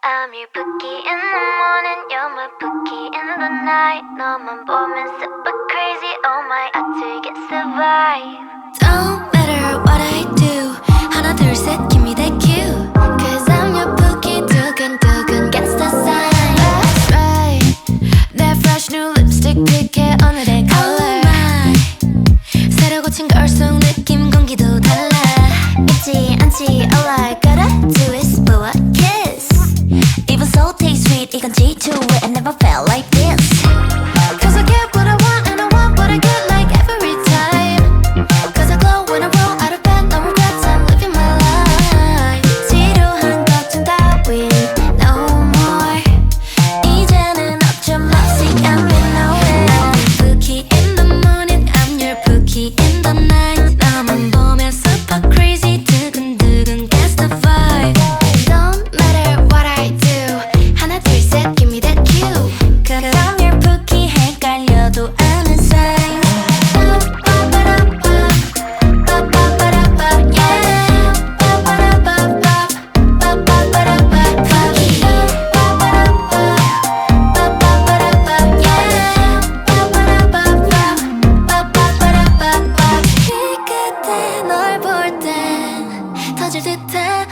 I'm your bookie in the morning, you're my bookie in the night. 너만 보면 super crazy, oh my, 어떻게 survive? Don't matter what I do, 하나 둘 셋, give me that cue. Cause I'm your bookie, 두근두근 gets the sign. That's right, that fresh new lipstick 픽해 오늘의 color. Oh my, 새로 고친 걸송 느낌 공기도 달라. 잊지 않지, all I gotta do is blow a kiss. Even so taste sweet, 이건 G2, I never felt like this. Cause I get what I want and I want what I get like every time. Cause I glow when I roll out of bed, no regrets, I'm living my life. 지루한 걱정 따윈 no more. 이제는 어쩜 없이 I'm in nowhere. I'm your bookie in the morning, I'm your bookie in the night. 너만 보면 super crazy, 두근두근 gets the vibe. Don't matter what I do, 하나 둘 셋 give me that cue. Cause I'm your bookie, 헷갈려도 아는 sign.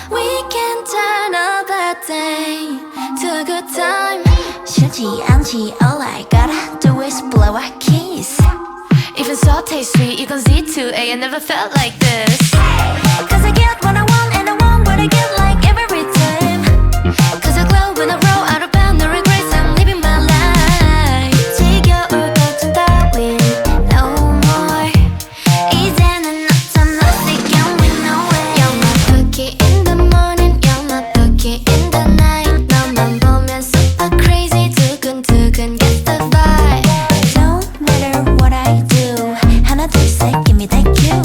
We can turn a bad day to a good time. 싫지 않지, all I gotta do is blow a kiss. Even so taste sweet, you can see too, I never felt like this. Cause I get what I want and I want what I get like every time. Cause I glow when I roll out of bed, no regrets, I'm living my life. 지겨울 걱정 따윈 no more. 이제는 어쩜 없이 going nowhere. You're my bookie in the morning, you're my bookie in the night. 너만 보면 super crazy, 두근두근 gets the vibe. Don't matter what I do, 하나 둘 셋 give me that cue.